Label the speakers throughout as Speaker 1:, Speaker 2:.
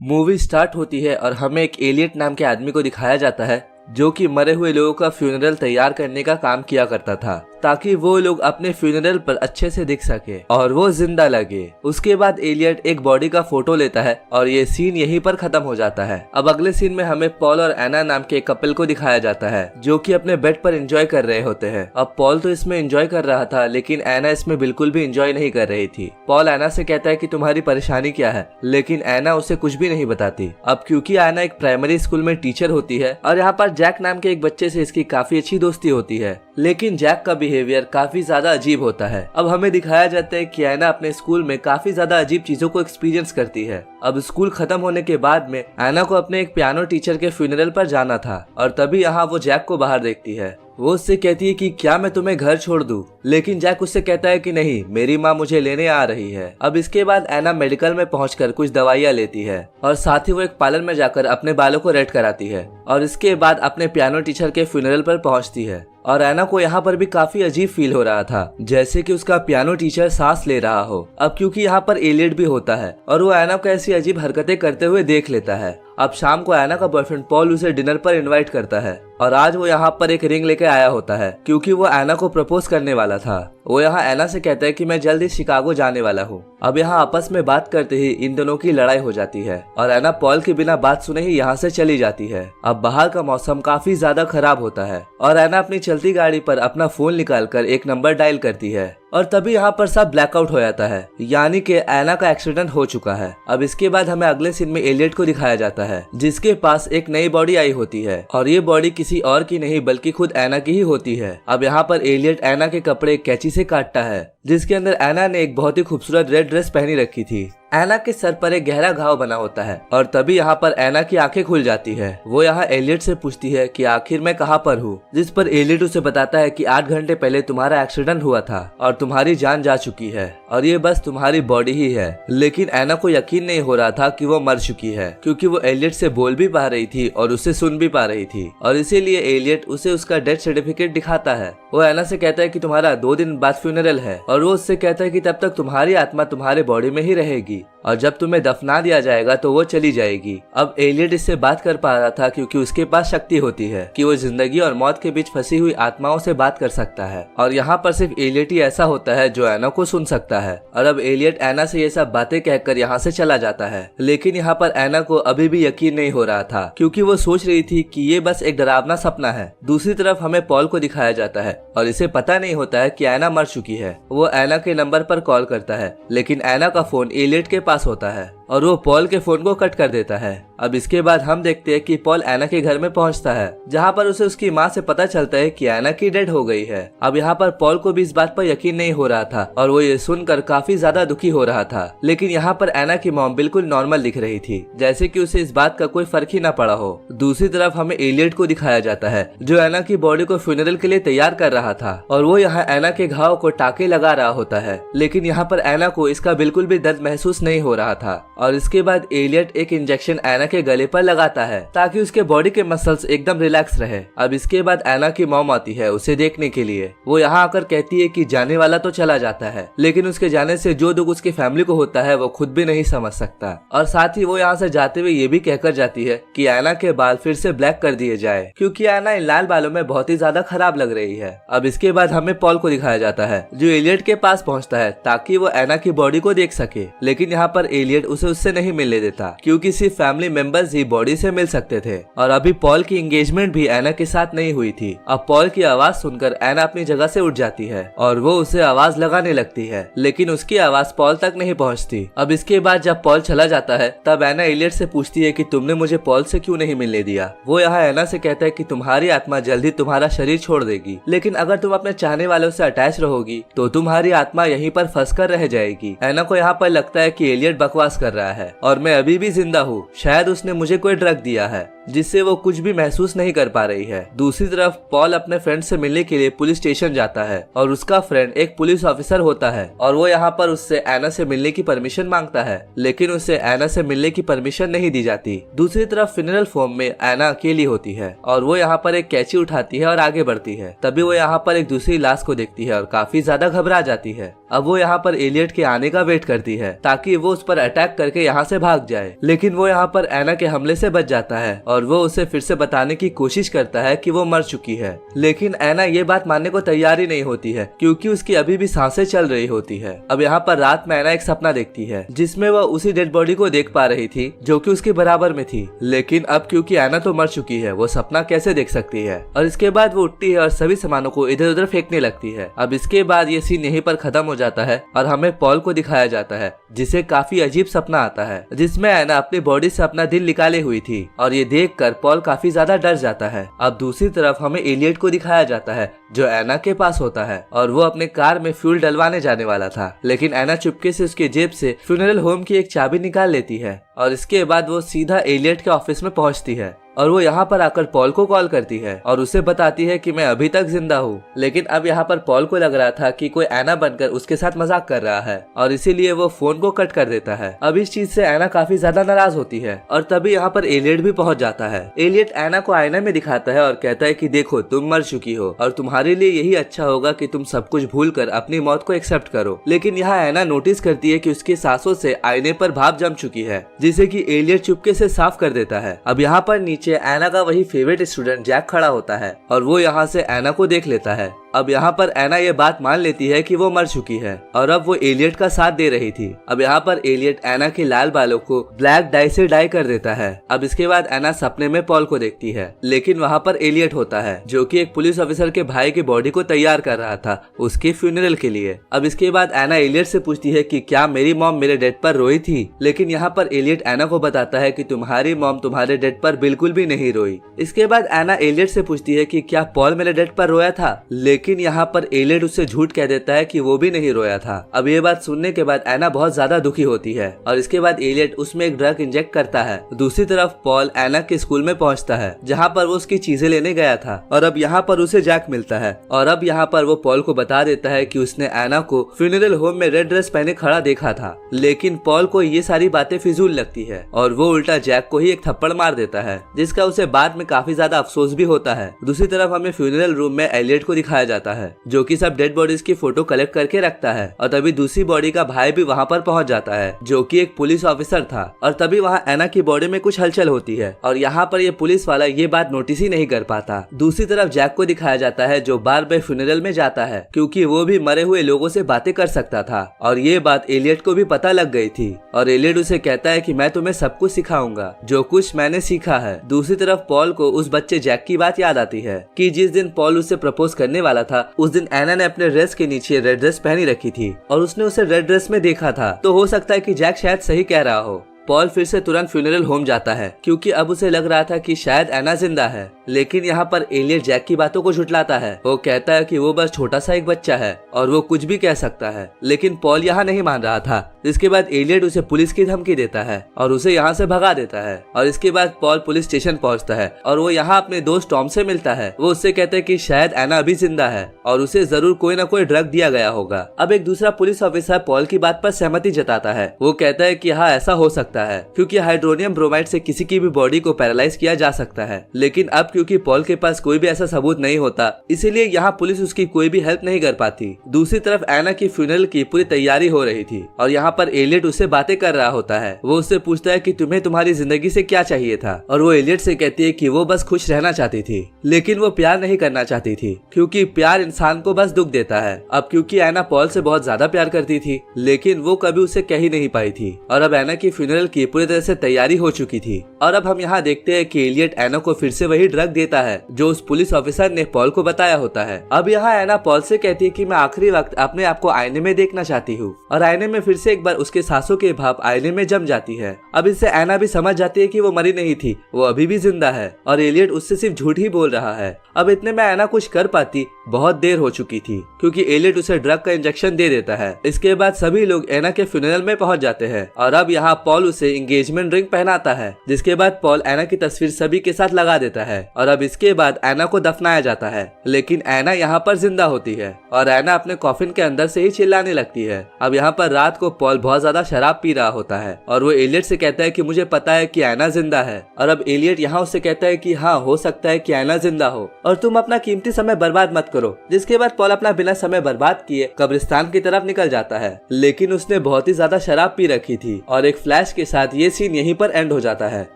Speaker 1: Movie start होती है और हमें एक एलियट नाम के आदमी को दिखाया जाता है जो कि मरे हुए लोगों का फ्यूनरल तैयार करने का काम किया करता था ताकि वो लोग अपने फ्यूनरल पर अच्छे से दिख सके और वो जिंदा लगे। उसके बाद एलियट एक बॉडी का फोटो लेता है और ये सीन यहीं पर खत्म हो जाता है। अब अगले सीन में हमें पॉल और एना नाम के एक कपल को दिखाया जाता है जो कि अपने बेड पर एंजॉय कर रहे होते हैं। अब पॉल तो इसमें एंजॉय कर रहा था लेकिन एना इसमें बिल्कुल भी एंजॉय नहीं कर रही थी। पॉल एना से कहता है कि तुम्हारी परेशानी क्या है, लेकिन एना उसे कुछ भी नहीं बताती। अब क्योंकि एना एक प्राइमरी स्कूल में टीचर होती है और यहाँ पर जैक नाम के एक बच्चे से इसकी काफी अच्छी दोस्ती होती है, लेकिन जैक का बिहेवियर काफी ज्यादा अजीब होता है। अब हमें दिखाया जाता है कि एना अपने स्कूल में काफी ज्यादा अजीब चीजों को एक्सपीरियंस करती है। अब स्कूल खत्म होने के बाद में एना को अपने एक पियानो टीचर के फ्यूनरल पर जाना था और तभी यहाँ वो जैक को बाहर देखती है। वो उससे कहती है कि क्या मैं तुम्हें घर छोड़ दूं, लेकिन जैक उससे कहता है कि नहीं, मेरी माँ मुझे लेने आ रही है। अब इसके बाद एना मेडिकल में पहुंचकर कुछ दवाइयाँ लेती है और साथ ही वो एक पार्लर में जाकर अपने बालों को रेड कराती है और इसके बाद अपने पियानो टीचर के फ्यूनरल पर पहुंचती है। और एना को यहाँ पर भी काफी अजीब फील हो रहा था, जैसे कि उसका पियानो टीचर सांस ले रहा हो। अब क्योंकि यहाँ पर एलियट भी होता है और वो एना को ऐसी अजीब हरकतें करते हुए देख लेता है। अब शाम को एना का बॉयफ्रेंड पॉल उसे डिनर पर इनवाइट करता है और आज वो यहाँ पर एक रिंग लेके आया होता है क्योंकि वो एना को प्रपोज करने वाला था। वो यहाँ एना से कहता है कि मैं जल्द ही शिकागो जाने वाला हूँ। अब यहाँ आपस में बात करते ही इन दोनों की लड़ाई हो जाती है और एना पॉल के बिना बात सुने ही यहाँ से चली जाती है। अब बाहर का मौसम काफी ज्यादा खराब होता है और एना अपनी चलती गाड़ी पर अपना फोन निकालकर एक नंबर डायल करती है और तभी यहाँ पर सब ब्लैकआउट हो जाता है, यानी कि एना का एक्सीडेंट हो चुका है। अब इसके बाद हमें अगले सीन में एलियट को दिखाया जाता है जिसके पास एक नई बॉडी आई होती है और ये बॉडी किसी और की नहीं बल्कि खुद एना की ही होती है। अब यहाँ पर एलियट एना के कपड़े कैंची से काटता है जिसके अंदर एना ने एक बहुत ही खूबसूरत रेड ड्रेस पहनी रखी थी। एना के सर पर एक गहरा घाव बना होता है और तभी यहाँ पर एना की आंखें खुल जाती है। वो यहाँ एलियट से पूछती है कि आखिर मैं कहाँ पर हूँ, जिस पर एलियट उसे बताता है कि 8 घंटे पहले तुम्हारा एक्सीडेंट हुआ था और तुम्हारी जान जा चुकी है और ये बस तुम्हारी बॉडी ही है। लेकिन एना को यकीन नहीं हो रहा था कि वो मर चुकी है क्योंकि वो एलियट से बोल भी पा रही थी और उसे सुन भी पा रही थी और इसीलिए एलियट उसे उसका डेथ सर्टिफिकेट दिखाता है। वो एना से कहता है कि तुम्हारा 2 दिन बाद फ्यूनरल है और वो उससे कहता है कि तब तक तुम्हारी आत्मा तुम्हारे बॉडी में ही रहेगी और जब तुम्हें दफना दिया जाएगा तो वो चली जाएगी। अब एलियट इससे बात कर पा रहा था क्योंकि उसके पास शक्ति होती है कि वो जिंदगी और मौत के बीच फंसी हुई आत्माओं से बात कर सकता है और यहाँ पर सिर्फ एलियट ही ऐसा होता है जो एना को सुन सकता है। और अब एलियट एना से ये सब बातें कहकर यहाँ से चला जाता है, लेकिन यहाँ पर एना को अभी भी यकीन नहीं हो रहा था क्योंकि वो सोच रही थी कि ये बस एक डरावना सपना है। दूसरी तरफ हमें पॉल को दिखाया जाता है और इसे पता नहीं होता है कि एना मर चुकी है। वो एना के नंबर पर कॉल करता है लेकिन एना का फोन एलियट के पास होता है और वो पॉल के फोन को कट कर देता है। अब इसके बाद हम देखते हैं कि पॉल एना के घर में पहुंचता है जहां पर उसे उसकी मां से पता चलता है कि एना की डेड हो गई है। अब यहाँ पर पॉल को भी इस बात पर यकीन नहीं हो रहा था और वो ये सुनकर काफी ज्यादा दुखी हो रहा था, लेकिन यहाँ पर एना की मॉम बिल्कुल नॉर्मल दिख रही थी, जैसे कि उसे इस बात का कोई फर्क ही ना पड़ा हो। दूसरी तरफ हमें एलियट को दिखाया जाता है जो एना की बॉडी को फ्यूनरल के लिए तैयार कर रहा था और वो यहाँ एना के घाव को टाके लगा रहा होता है, लेकिन यहाँ पर एना को इसका बिल्कुल भी दर्द महसूस नहीं हो रहा था। और इसके बाद एलियट एक इंजेक्शन एना के गले पर लगाता है ताकि उसके बॉडी के मसल्स एकदम रिलैक्स रहे। अब इसके बाद एना की मॉम आती है उसे देखने के लिए। वो यहाँ आकर कहती है कि जाने वाला तो चला जाता है, लेकिन उसके जाने से जो दुख उसकी फैमिली को होता है वो खुद भी नहीं समझ सकता। और साथ ही वो यहाँ से जाते हुए ये भी कहकर जाती है कि एना के बाल फिर से ब्लैक कर दिए जाए क्योंकि एना इन लाल बालों में बहुत ही ज्यादा खराब लग रही है। अब इसके बाद हमें पॉल को दिखाया जाता है जो एलियट के पास पहुँचता है ताकि वो एना की बॉडी को देख सके, लेकिन यहाँ पर एलियट उसे उससे नहीं मिलने देता क्योंकि सिर्फ फैमिली मेंबर्स ही बॉडी से मिल सकते थे और अभी पॉल की एंगेजमेंट भी एना के साथ नहीं हुई थी। अब पॉल की आवाज सुनकर एना अपनी जगह से उठ जाती है और वो उसे आवाज लगाने लगती है, लेकिन उसकी आवाज पॉल तक नहीं पहुंचती। अब इसके बाद जब पॉल चला जाता है तब एना एलियट से पूछती है कि तुमने मुझे पॉल से क्यों नहीं मिलने दिया। वो यहाँ एना से कहता है कि तुम्हारी आत्मा जल्दी तुम्हारा शरीर छोड़ देगी, लेकिन अगर तुम अपने चाहने वालों से अटैच रहोगी तो तुम्हारी आत्मा यहीं पर फंस कर रह जाएगी। एना को यहाँ पर लगता है कि एलियट बकवास कर रहा है और मैं अभी भी जिंदा हूँ, शायद उसने मुझे कोई ड्रग दिया है जिससे वो कुछ भी महसूस नहीं कर पा रही है। दूसरी तरफ पॉल अपने फ्रेंड से मिलने के लिए पुलिस स्टेशन जाता है और उसका फ्रेंड एक पुलिस ऑफिसर होता है और वो यहाँ पर उससे एना से मिलने की परमिशन मांगता है, लेकिन उसे एना से मिलने की परमिशन नहीं दी जाती। दूसरी तरफ फ्यूनरल होम में एना अकेली होती है और वो यहाँ पर एक कैंची उठाती है और आगे बढ़ती है। तभी वो यहाँ पर एक दूसरी लाश को देखती है और काफी ज्यादा घबरा जाती है। अब वो यहाँ पर एलियट के आने का वेट करती है ताकि वो उस पर अटैक करके यहाँ से भाग जाए, लेकिन वो यहाँ पर एना के हमले से बच जाता है और वो उसे फिर से बताने की कोशिश करता है कि वो मर चुकी है। लेकिन एना ये बात मानने को तैयार ही नहीं होती है क्योंकि उसकी अभी भी सांसें चल रही होती है। अब यहाँ पर रात में एना एक सपना देखती है जिसमें वह उसी डेड बॉडी को देख पा रही थी जो कि उसके बराबर में थी, लेकिन अब क्योंकि एना तो मर चुकी है वो सपना कैसे देख सकती है। और इसके बाद वो उठती है और सभी सामानों को इधर उधर फेंकने लगती है। अब इसके बाद ये सीन यहीं पर खत्म हो जाता है और हमें पॉल को दिखाया जाता है जिसे काफी अजीब सपना आता है जिसमें एना अपनी बॉडी से अपना दिल निकाले हुई थी और ये देखकर पॉल काफी ज्यादा डर जाता है। अब दूसरी तरफ हमें एलियट को दिखाया जाता है जो एना के पास होता है और वो अपने कार में फ्यूल डलवाने जाने वाला था, लेकिन एना चुपके से उसके जेब से फ्यूनरल होम की एक चाबी निकाल लेती है और इसके बाद वो सीधा एलियट के ऑफिस में पहुंचती है और वो यहाँ पर आकर पॉल को कॉल करती है और उसे बताती है कि मैं अभी तक जिंदा हूँ। लेकिन अब यहाँ पर पॉल को लग रहा था कि कोई एना बनकर उसके साथ मजाक कर रहा है और इसीलिए वो फोन को कट कर देता है। अब इस चीज से एना काफी ज्यादा नाराज होती है और तभी यहाँ पर एलियट भी पहुंच जाता है। एलियट एना को आईने में दिखाता है और कहता है कि देखो तुम मर चुकी हो और तुम्हारे लिए यही अच्छा होगा कि तुम सब कुछ भूल कर अपनी मौत को एक्सेप्ट करो। लेकिन यहाँ एना नोटिस करती है कि उसकी सांसों से आईने पर भाप जम चुकी है जिसे कि एलियट चुपके से साफ कर देता है। अब यहाँ पर नीचे एना का वही फेवरेट स्टूडेंट जैक खड़ा होता है और वो यहाँ से एना को देख लेता है। अब यहाँ पर एना ये बात मान लेती है कि वो मर चुकी है और अब वो एलियट का साथ दे रही थी। अब यहाँ पर एलियट एना के लाल बालों को ब्लैक डाई से डाई कर देता है। अब इसके बाद एना सपने में पॉल को देखती है, लेकिन वहाँ पर एलियट होता है जो कि एक पुलिस ऑफिसर के भाई की बॉडी को तैयार कर रहा था उसके फ्यूनरल के लिए। अब इसके बाद एना एलियट से पूछती है कि क्या मेरी मॉम मेरे डेड पर रोई थी, लेकिन यहाँ पर एलियट एना को बताता है कि तुम्हारी मॉम तुम्हारे डेड पर बिल्कुल भी नहीं रोई। इसके बाद एना एलियट से पूछती है कि क्या पॉल मेरे डेड पर रोया था, लेकिन यहाँ पर एलियट उससे झूठ कह देता है कि वो भी नहीं रोया था। अब ये बात सुनने के बाद एना बहुत ज्यादा दुखी होती है और इसके बाद एलियट उसमें एक ड्रग इंजेक्ट करता है। दूसरी तरफ पॉल एना के स्कूल में पहुंचता है जहाँ पर वो उसकी चीजें लेने गया था और अब यहाँ पर उसे जैक मिलता है और अब यहाँ पर वो पॉल को बता देता है कि उसने एना को फ्यूनरल होम में रेड ड्रेस पहने खड़ा देखा था, लेकिन पॉल को ये सारी बातें फिजूल लगती है और वो उल्टा जैक को ही एक थप्पड़ मार देता है जिसका उसे बाद में काफी ज्यादा अफसोस भी होता है। दूसरी तरफ हमें फ्यूनरल रूम में एलियट को दिखाया जाता है जो कि सब डेड बॉडीज की फोटो कलेक्ट करके रखता है और तभी दूसरी बॉडी का भाई भी वहाँ पर पहुँच जाता है जो कि एक पुलिस ऑफिसर था और तभी वहाँ एना की बॉडी में कुछ हलचल होती है और यहाँ पर ये पुलिस वाला ये बात नोटिस ही नहीं कर पाता। दूसरी तरफ जैक को दिखाया जाता है जो बार बार फ्यूनरल में जाता है क्योंकि वो भी मरे हुए लोगों से बातें कर सकता था और ये बात एलियट को भी पता लग गई थी और एलियट उसे कहता है कि मैं तुम्हें सब कुछ सिखाऊंगा जो कुछ मैंने सीखा है। दूसरी तरफ पॉल को उस बच्चे जैक की बात याद आती है कि जिस दिन पॉल उससे प्रपोज करने वाला था उस दिन एना ने अपने ड्रेस के नीचे रेड ड्रेस पहनी रखी थी और उसने उसे रेड ड्रेस में देखा था, तो हो सकता है कि जैक शायद सही कह रहा हो। पॉल फिर से तुरंत फ्यूनरल होम जाता है क्योंकि अब उसे लग रहा था कि शायद एना जिंदा है, लेकिन यहाँ पर एलियट जैक की बातों को झुटलाता है। वो कहता है कि वो बस छोटा सा एक बच्चा है और वो कुछ भी कह सकता है, लेकिन पॉल यहाँ नहीं मान रहा था। इसके बाद एलियट उसे पुलिस की धमकी देता है और उसे यहाँ से भगा देता है और इसके बाद पॉल पुलिस स्टेशन पहुँचता है और वो यहाँ अपने दोस्त टॉम से मिलता है। वो उससे कहते हैं कि शायद एना अभी जिंदा है और उसे जरूर कोई ना कोई ड्रग दिया गया होगा। अब एक दूसरा पुलिस ऑफिसर पॉल की बात पर सहमति जताता है। वो कहता है कि हाँ ऐसा हो सकता है क्योंकि हाइड्रोनियम ब्रोमाइड से किसी की भी बॉडी को पैरालाइज किया जा सकता है, लेकिन अब क्योंकि पॉल के पास कोई भी ऐसा सबूत नहीं होता इसीलिए यहाँ पुलिस उसकी कोई भी हेल्प नहीं कर पाती। दूसरी तरफ एना की फ्यूनरल की पूरी तैयारी हो रही थी और यहाँ पर एलियट उससे बातें कर रहा होता है। वो उससे पूछता है कि तुम्हें तुम्हारी जिंदगी से क्या चाहिए था और वो एलियट से कहती है कि वो बस खुश रहना चाहती थी, लेकिन वो प्यार नहीं करना चाहती थी क्योंकि प्यार इंसान को बस दुख देता है। अब क्योंकि एना पॉल से बहुत ज्यादा प्यार करती थी लेकिन वो कभी उसे कह ही नहीं पाई थी और अब एना की फ्यूनरल की पूरी तरह से तैयारी हो चुकी थी और अब हम यहाँ देखते हैं कि एलियट एना को फिर से वही ड्रग देता है जो उस पुलिस ऑफिसर ने पॉल को बताया होता है। अब यहाँ एना पॉल से कहती है कि मैं आखिरी वक्त अपने आप को आईने में देखना चाहती हूँ और आईने में फिर से एक बार उसके सांसों के भाप आईने में जम जाती है। अब इससे एना भी समझ जाती है कि वो मरी नहीं थी, वो अभी भी जिंदा है और एलियट उससे सिर्फ झूठ ही बोल रहा है। अब इतने में एना कुछ कर पाती बहुत देर हो चुकी थी क्योंकि एलियट उसे ड्रग का इंजेक्शन दे देता है। इसके बाद सभी लोग एना के फ्यूनरल में पहुंच जाते हैं और अब यहाँ पॉल उसे एंगेजमेंट रिंग पहनाता है, जिसके बाद पॉल एना की तस्वीर सभी के साथ लगा देता है और अब इसके बाद एना को दफनाया जाता है। लेकिन एना यहाँ पर जिंदा होती है और एना अपने कॉफिन के अंदर से ही चिल्लाने लगती है। अब यहाँ पर रात को पॉल बहुत ज्यादा शराब पी रहा होता है और वो एलियट से कहता है कि मुझे पता है कि एना जिंदा है। और अब एलियट यहाँ उससे कहता है कि हाँ, हो सकता है कि एना जिंदा हो और तुम अपना कीमती समय बर्बाद मत करो। जिसके बाद पॉल अपना बिना समय बर्बाद किए कब्रिस्तान की तरफ निकल जाता है, लेकिन उसने बहुत ही ज्यादा शराब पी रखी थी और एक फ्लैश के साथ ये सीन यहीं पर एंड हो जाता है।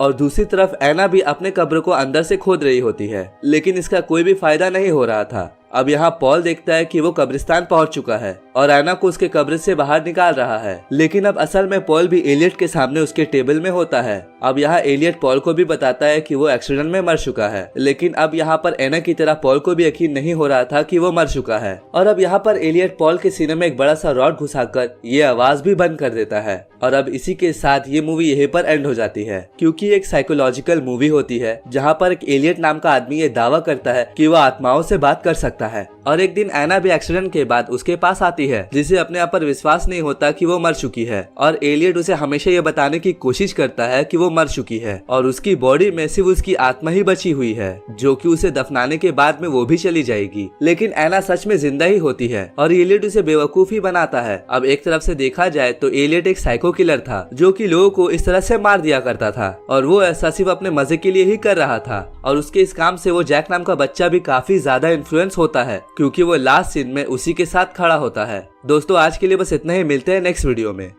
Speaker 1: और दूसरी तरफ एना भी अपने कब्र को अंदर से खोद रही होती है, लेकिन इसका कोई भी फायदा नहीं हो रहा था। अब यहाँ पॉल देखता है कि वो कब्रिस्तान पहुंच चुका है और एना को उसके कब्र से बाहर निकाल रहा है, लेकिन अब असल में पॉल भी एलियट के सामने उसके टेबल में होता है। अब यहाँ एलियट पॉल को भी बताता है कि वो एक्सीडेंट में मर चुका है, लेकिन अब यहाँ पर एना की तरह पॉल को भी यकीन नहीं हो रहा था कि वो मर चुका है। और अब यहाँ पर एलियट पॉल के सीने में एक बड़ा सा रॉड घुसाकर ये आवाज भी बंद कर देता है। और अब इसी के साथ ये मूवी यहीं पर एंड हो जाती है, क्योंकि एक साइकोलॉजिकल मूवी होती है जहाँ पर एक एलियट नाम का आदमी ये दावा करता है कि वो आत्माओं से बात कर सकता है। और एक दिन एना भी एक्सीडेंट के बाद उसके पास आती है, जिसे अपने आप पर विश्वास नहीं होता कि वो मर चुकी है और एलियट उसे हमेशा ये बताने की कोशिश करता है कि वो मर चुकी है और उसकी बॉडी में सिर्फ उसकी आत्मा ही बची हुई है, जो कि उसे दफनाने के बाद में वो भी चली जाएगी। लेकिन एना सच में जिंदा ही होती है और एलियट उसे बेवकूफ ही बनाता है। अब एक तरफ से देखा जाए तो एलियट एक साइको किलर था, जो कि लोगों को इस तरह से मार दिया करता था और वो ऐसा सिर्फ अपने मजे के लिए ही कर रहा था। और उसके इस काम से वो जैक नाम का बच्चा भी काफी ज्यादा इन्फ्लुएंस होता है, क्योंकि वो लास्ट सीन में उसी के साथ खड़ा होता है। दोस्तों, आज के लिए बस इतना ही, मिलते हैं नेक्स्ट वीडियो में।